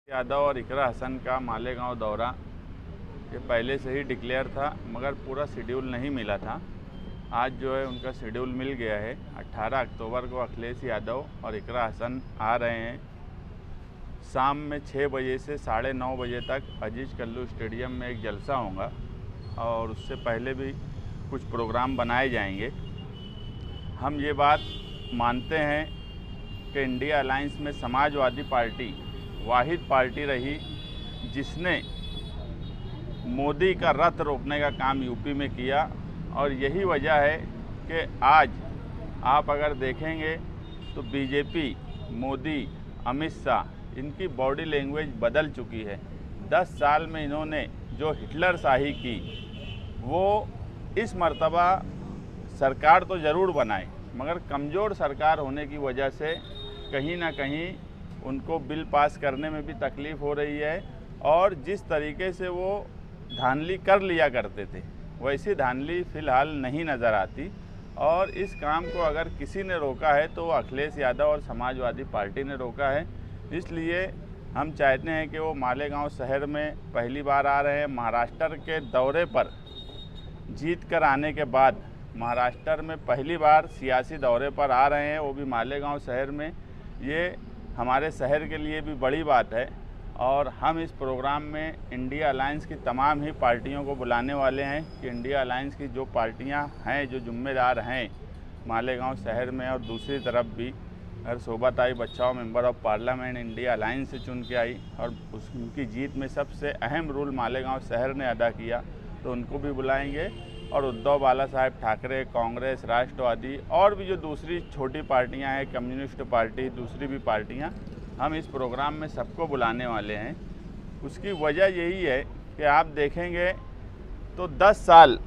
यादव और इकरा हसन का मालेगांव दौरा ये पहले से ही डिक्लेयर था, मगर पूरा शेड्यूल नहीं मिला था। आज जो है उनका शेड्यूल मिल गया है। 18 अक्टूबर को अखिलेश यादव और इकरा हसन आ रहे हैं। शाम में 6 बजे से 9:30 बजे तक अजीज कल्लू स्टेडियम में एक जलसा होगा और उससे पहले भी कुछ प्रोग्राम बनाए जाएंगे। हम ये बात मानते हैं कि इंडिया अलायंस में समाजवादी पार्टी वाहिद पार्टी रही जिसने मोदी का रथ रोकने का काम यूपी में किया, और यही वजह है कि आज आप अगर देखेंगे तो बीजेपी, मोदी, अमित शाह, इनकी बॉडी लैंग्वेज बदल चुकी है। 10 साल में इन्होंने जो हिटलर शाही की वो इस मर्तबा सरकार तो ज़रूर बनाए, मगर कमज़ोर सरकार होने की वजह से कहीं ना कहीं उनको बिल पास करने में भी तकलीफ़ हो रही है। और जिस तरीके से वो धांधली कर लिया करते थे वैसी धांधली फ़िलहाल नहीं नज़र आती। और इस काम को अगर किसी ने रोका है तो अखिलेश यादव और समाजवादी पार्टी ने रोका है। इसलिए हम चाहते हैं कि वो मालेगांव शहर में पहली बार आ रहे हैं। महाराष्ट्र के दौरे पर जीत कर आने के बाद महाराष्ट्र में पहली बार सियासी दौरे पर आ रहे हैं, वो भी मालेगांव शहर में। ये हमारे शहर के लिए भी बड़ी बात है और हम इस प्रोग्राम में इंडिया अलायंस की तमाम ही पार्टियों को बुलाने वाले हैं कि इंडिया अलायंस की जो पार्टियां हैं, जो जिम्मेदार हैं मालेगांव शहर में, और दूसरी तरफ भी अगर Shobhatai Bachhav member of parliament India alliance से चुन के आई और उनकी जीत में सबसे अहम रोल मालेगांव शहर ने अदा किया, तो उनको भी बुलाएंगे। और उद्धव बाला साहेब ठाकरे, कांग्रेस, राष्ट्रवादी और भी जो दूसरी छोटी पार्टियां हैं, कम्युनिस्ट पार्टी, दूसरी भी पार्टियां, हम इस प्रोग्राम में सबको बुलाने वाले हैं। उसकी वजह यही है कि आप देखेंगे तो 10 साल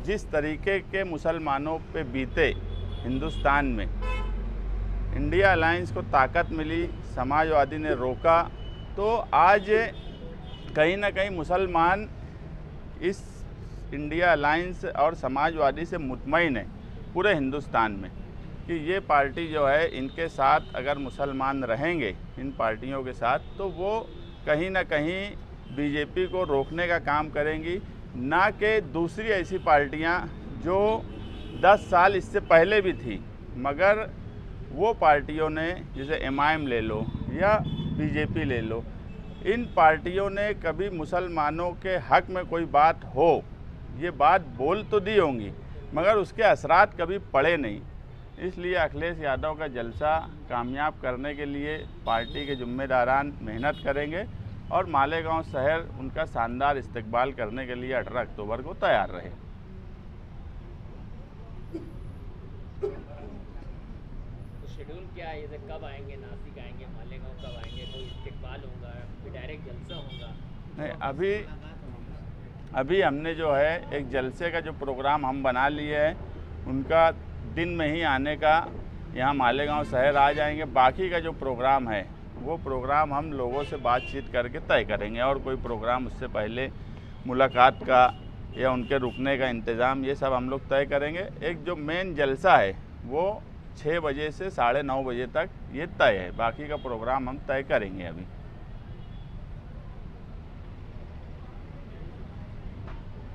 जिस तरीके के मुसलमानों पे बीते हिंदुस्तान में, इंडिया अलायंस को ताकत मिली, समाजवादी ने रोका, तो आज कहीं ना कहीं मुसलमान इस इंडिया अलायंस और समाजवादी से मुतमईन है पूरे हिंदुस्तान में कि ये पार्टी जो है इनके साथ अगर मुसलमान रहेंगे, इन पार्टियों के साथ, तो वो कहीं ना कहीं बीजेपी को रोकने का काम करेंगी, ना कि दूसरी ऐसी पार्टियां जो 10 साल इससे पहले भी थी, मगर वो पार्टियों ने, जैसे एमआईएम ले लो या बीजेपी ले लो, इन पार्टियों ने कभी मुसलमानों के हक में कोई बात हो, ये बात बोल तो दी होंगी, मगर उसके असरात कभी पड़े नहीं। इसलिए अखिलेश यादव का जलसा कामयाब करने के लिए पार्टी के जिम्मेदारान मेहनत करेंगे और मालेगांव शहर उनका शानदार इस्तकबाल करने के लिए 18 अक्टूबर को तैयार रहे। तो शेड्यूल क्या है? जैसे कब आएंगे, नासिक आएंगे, मालेगांव कब आएंगे, कोई इस्तकबाल होगा, फिर डायरेक्ट जलसा होगा? नहीं, अभी हमने जो है एक जलसे का जो प्रोग्राम हम बना लिए है, उनका दिन में ही आने का, यहाँ मालेगांव शहर आ जाएंगे। बाकी का जो प्रोग्राम है वो प्रोग्राम हम लोगों से बातचीत करके तय करेंगे, और कोई प्रोग्राम उससे पहले मुलाकात का या उनके रुकने का इंतज़ाम, ये सब हम लोग तय करेंगे। एक जो मेन जलसा है वो 6 बजे से 9:30 बजे तक ये तय है, बाकी का प्रोग्राम हम तय करेंगे अभी।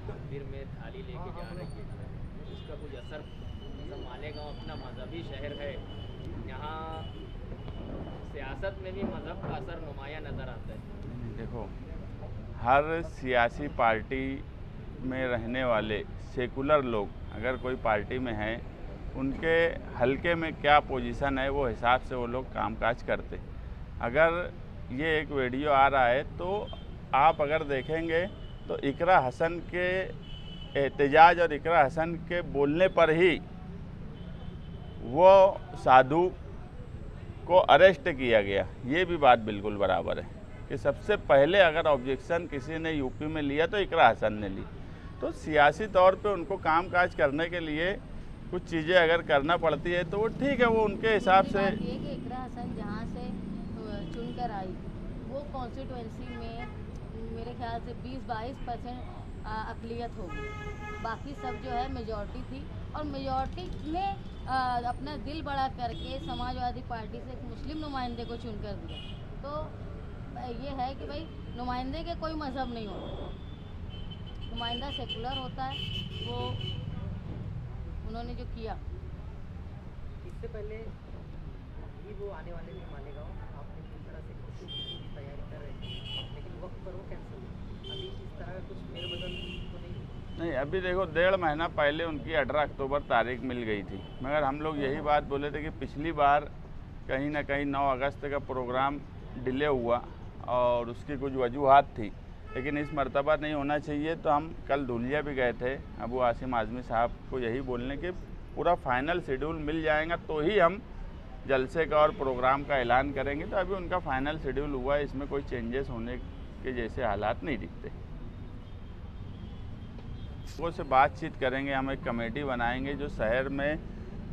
मंदिर में थाली लेके जा रही है, उसका कुछ असर? मतलब मालेगांव अपना मजहबी शहर है, यहाँ सियासत में भी मजहब का असर नुमाया नज़र आता है। देखो, हर सियासी पार्टी में रहने वाले सेकुलर लोग अगर कोई पार्टी में हैं, उनके हलके में क्या पोजीशन है वो हिसाब से वो लोग कामकाज करते। अगर ये एक वीडियो आ रहा है तो आप अगर देखेंगे तो इकरा हसन के एहतजाज और इकरा हसन के बोलने पर ही वो साधु को अरेस्ट किया गया। ये भी बात बिल्कुल बराबर है कि सबसे पहले अगर ऑब्जेक्शन किसी ने यूपी में लिया तो इकरा हसन ने ली। तो सियासी तौर पे उनको कामकाज करने के लिए कुछ चीज़ें अगर करना पड़ती है तो वो ठीक है, वो उनके हिसाब से। ये कि इकरा हसन जहाँ से चुनकर आई वो कॉन्स्टिट्यूएंसी में मेरे ख्याल से 20-22% अक़लियत होगी, बाकी सब जो है मेजॉरिटी थी, और मेजॉरिटी ने अपना दिल बड़ा करके समाजवादी पार्टी से एक मुस्लिम नुमाइंदे को चुनकर दिया। तो ये है कि भाई नुमाइंदे के कोई मज़हब नहीं होता, नुमाइंदा सेकुलर होता है। वो उन्होंने जो किया, इससे पहले भी वो आने वाले थे मालेगांव, आपने किस तरह से तैयारी कर रहे थे, लेकिन वक्त पर वो कैंसिल हुई। अभी इस तरह का कुछ फेरबदल तो नहीं? अभी देखो 1.5 महीना पहले उनकी 18 अक्टूबर तारीख मिल गई थी, मगर हम लोग यही बात बोले थे कि पिछली बार कहीं ना कहीं 9 अगस्त का प्रोग्राम डिले हुआ और उसकी कुछ वजूहात थी, लेकिन इस मर्तबा नहीं होना चाहिए। तो हम कल धुलिया भी गए थे अबू आसिम आज़मी साहब को यही बोलने कि पूरा फाइनल शेड्यूल मिल जाएगा तो ही हम जलसे का और प्रोग्राम का ऐलान करेंगे। तो अभी उनका फाइनल शेड्यूल हुआ है, इसमें कोई चेंजेस होने के जैसे हालात नहीं दिखते। वो से बातचीत करेंगे, हम एक कमेटी बनाएंगे जो शहर में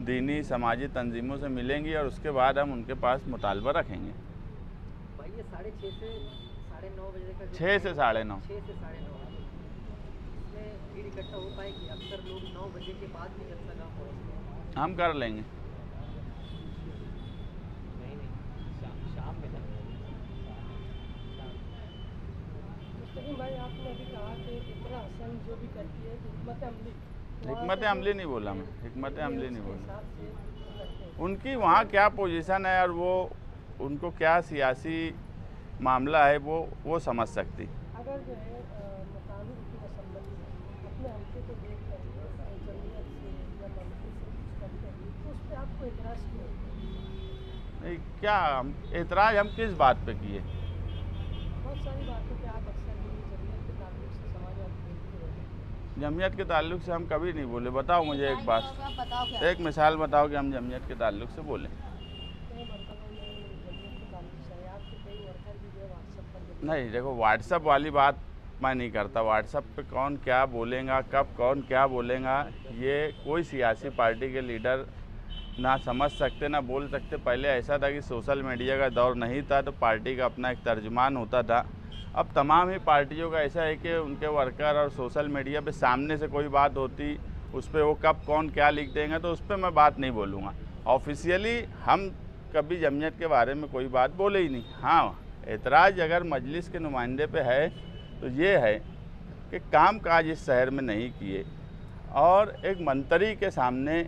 दीनी समाजी तंजीमों से मिलेंगी और उसके बाद हम उनके पास मुतालबा रखेंगे। भाई ये 6:30 से 9:30 बजे का 6 से 9:30 6 से 9:30 बजे इसमें भीड़ इकट्ठा हो पाएगी? अक्सर लोग 9 बजे के बाद भी जलसा गाँव पहुँचते हैं। हम कर लेंगे। नहीं शाम में मुस्तकीम भाई, आपने अभी कहा कि इकरा हसन जो भी करती है हिकमत अमली नहीं बोला मैं, हिकमत अमली नहीं बोला। बोला। उनकी वहाँ क्या पोजीशन है और वो उनको क्या सियासी मामला है वो समझ सकती। अगर जो है मकामी की असम्बली अपने हल्के को देख कर जमीयत से या मंत्री से कुछ करते हैं तो उस पर आपको एतराज़ क्यों? नहीं, क्या एतराज़ हम किस बात पे किए? बहुत सारी बातों पे आप अक्सर जमीयत के ताल्लुक से समाज बोलते हैं। जमीयत के ताल्लुक से हम कभी नहीं बोले। बताओ मुझे एक बात, बताओ क्या? एक मिसाल बताओ कि हम जमीयत के ताल्लुक से बोलें। कई मरतबा में जमीयत के ताल्लुक से है, आपके कई वर्कर भी जो है व्हाट्सएप पर नहीं देखो, व्हाट्सएप वाली बात मैं नहीं करता। व्हाट्सएप पे कौन क्या बोलेगा, कब कौन क्या बोलेगा, ये कोई सियासी पार्टी के लीडर ना समझ सकते ना बोल सकते। पहले ऐसा था कि सोशल मीडिया का दौर नहीं था तो पार्टी का अपना एक तर्जुमान होता था। अब तमाम ही पार्टियों का ऐसा है कि उनके वर्कर और सोशल मीडिया पे सामने से कोई बात होती, उस पर वो कब कौन क्या लिख देंगे, तो उस पर मैं बात नहीं बोलूँगा। ऑफिशियली हम कभी जमीयत के बारे में कोई बात बोले ही नहीं। हाँ, एतराज़ अगर मजलिस के नुमाइंदे पे है तो ये है कि काम काज इस शहर में नहीं किए और एक मंत्री के सामने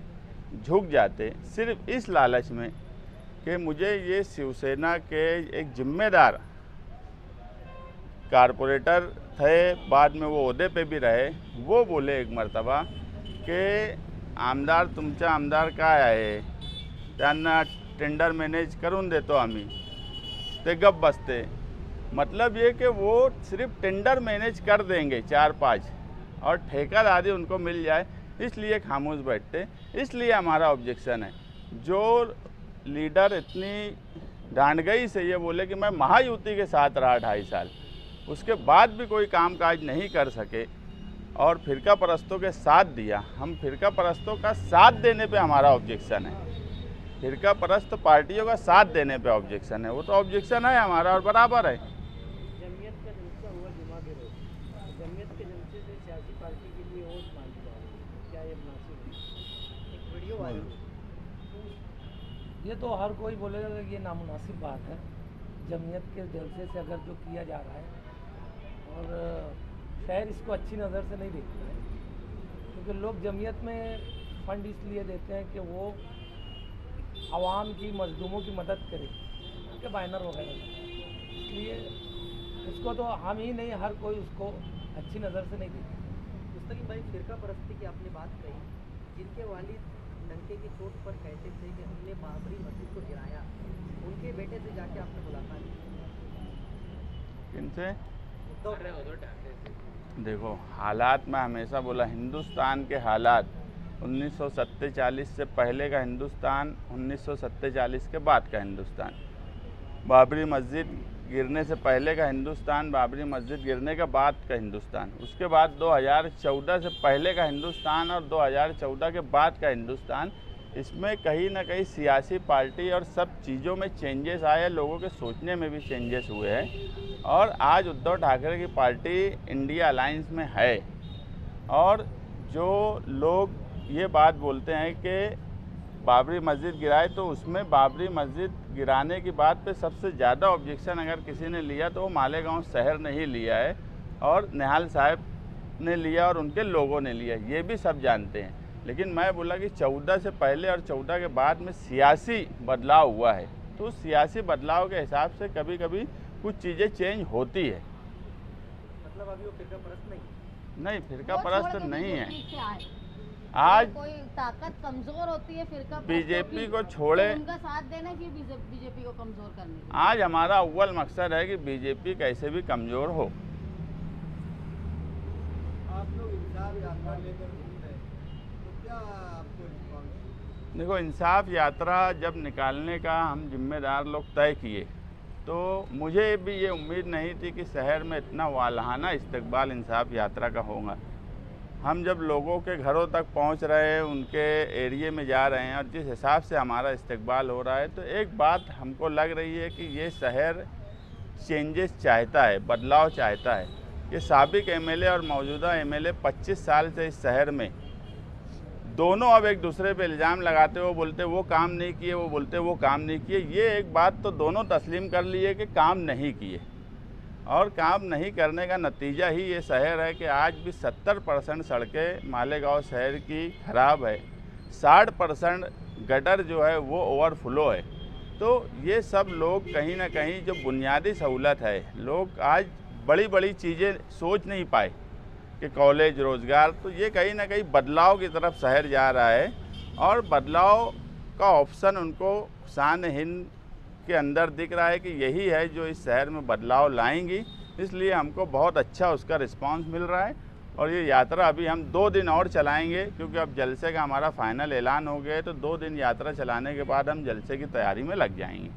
झुक जाते सिर्फ इस लालच में कि मुझे ये शिवसेना के एक जिम्मेदार कारपोरेटर थे, बाद में वो ओहदे पे भी रहे, वो बोले एक मर्तबा कि आमदार तुमचा आमदार काय आहे, त्यांना टेंडर मॅनेज करून देतो आम्ही, ते गप बसते। मतलब ये कि वो सिर्फ टेंडर मैनेज कर देंगे 4-5 और ठेकेदारी उनको मिल जाए, इसलिए खामोश बैठते। इसलिए हमारा ऑब्जेक्शन है। जो लीडर इतनी डांडगई से ये बोले कि मैं महायुति के साथ रहा 2.5 साल, उसके बाद भी कोई कामकाज नहीं कर सके और फिरका परस्तों के साथ दिया, हम फिरका परस्तों का साथ देने पे हमारा ऑब्जेक्शन है। फिरका परस्त पार्टियों का साथ देने पे ऑब्जेक्शन है, वो तो ऑब्जेक्शन है हमारा और बराबर है। जमीयत का जलसा हुआ जुमा के रोज, जमीयत के जलसे से सियासी पार्टी के लिए वोट मांगी जा रही है, क्या ये मुनासिब है? एक वीडियो वायरल ये तो हर कोई बोलेगा कि ये नामुनासिब बात है। जमीयत के जलसे से अगर जो किया जा रहा है और शहर इसको अच्छी नज़र से नहीं देखता है, क्योंकि लोग जमीयत में फ़ंड इसलिए देते हैं कि वो आवाम की मजलूमों की मदद करे, उनके बैनर वगैरह, इसलिए उसको तो हम ही नहीं हर कोई उसको अच्छी नज़र से नहीं देखता। मुस्तकीम भाई, फिरका परस्ती की आपने बात कही, जिनके वालिद डंके की चोट पर कहते थे कि हमने बाबरी मस्जिद को गिराया, उनके बेटे से जाके आपने मुलाकात की? किनसे? उद्धव ठाकरे से। देखो, हालात मैं हमेशा बोला, हिंदुस्तान के हालात 1947 से पहले का हिंदुस्तान, 1947 के बाद का हिंदुस्तान, बाबरी मस्जिद गिरने से पहले का हिंदुस्तान, बाबरी मस्जिद गिरने के बाद का हिंदुस्तान, उसके बाद 2014 से पहले का हिंदुस्तान और 2014 के बाद का हिंदुस्तान। इसमें कहीं ना कहीं सियासी पार्टी और सब चीज़ों में चेंजेस आए, लोगों के सोचने में भी चेंजेस हुए हैं और आज उद्धव ठाकरे की पार्टी इंडिया अलायंस में है। और जो लोग ये बात बोलते हैं कि बाबरी मस्जिद गिराए, तो उसमें बाबरी मस्जिद गिराने की बात पे सबसे ज़्यादा ऑब्जेक्शन अगर किसी ने लिया तो वो मालेगांव शहर ने ही लिया है और निहाल साहब ने लिया और उनके लोगों ने लिया, ये भी सब जानते हैं। लेकिन मैं बोला कि 14 से पहले और 14 के बाद में सियासी बदलाव हुआ है, तो उस सियासी बदलाव के हिसाब से कभी कभी कुछ चीज़ें चेंज होती है। मतलब अभी वो फिरका परस्त नहीं, फिरका परस्त नहीं है। आज आज कोई ताकत कमजोर होती है फिरका बीजेपी को छोड़े, तो उनका साथ देना चाहिए बीजेपी को कमजोर करने के लिए। आज हमारा अव्वल मकसद है कि बीजेपी कैसे भी कमज़ोर हो। आप लोग इंसाफ यात्रा लेकर घूम रहे हैं, तो क्या आपको रिस्पॉन्स? देखो, इंसाफ यात्रा जब निकालने का हम जिम्मेदार लोग तय किए तो मुझे भी ये उम्मीद नहीं थी कि शहर में इतना वालहाना इस्तकबाल इंसाफ यात्रा का होगा। हम जब लोगों के घरों तक पहुंच रहे हैं, उनके एरिए में जा रहे हैं और जिस हिसाब से हमारा इस्तकबाल हो रहा है, तो एक बात हमको लग रही है कि ये शहर चेंजेस चाहता है, बदलाव चाहता है। ये साबिक एमएलए और मौजूदा एमएलए 25 साल से इस शहर में दोनों अब एक दूसरे पे इल्ज़ाम लगाते, वो बोलते वो काम नहीं किए, वो बोलते वो काम नहीं किए। ये एक बात तो दोनों तस्लीम कर लिए कि काम नहीं किए, और काम नहीं करने का नतीजा ही ये शहर है कि आज भी 70% सड़कें मालेगांव शहर की ख़राब है, 60% गटर जो है वो ओवरफ्लो है। तो ये सब लोग कहीं ना कहीं जो बुनियादी सहूलत है, लोग आज बड़ी बड़ी चीज़ें सोच नहीं पाए कि कॉलेज, रोज़गार, तो ये कहीं ना कहीं बदलाव की तरफ शहर जा रहा है और बदलाव का ऑप्शन उनको शान हिंद के अंदर दिख रहा है कि यही है जो इस शहर में बदलाव लाएंगी। इसलिए हमको बहुत अच्छा उसका रिस्पांस मिल रहा है और ये यात्रा अभी हम 2 दिन और चलाएंगे, क्योंकि अब जलसे का हमारा फाइनल ऐलान हो गया है। तो 2 दिन यात्रा चलाने के बाद हम जलसे की तैयारी में लग जाएंगे।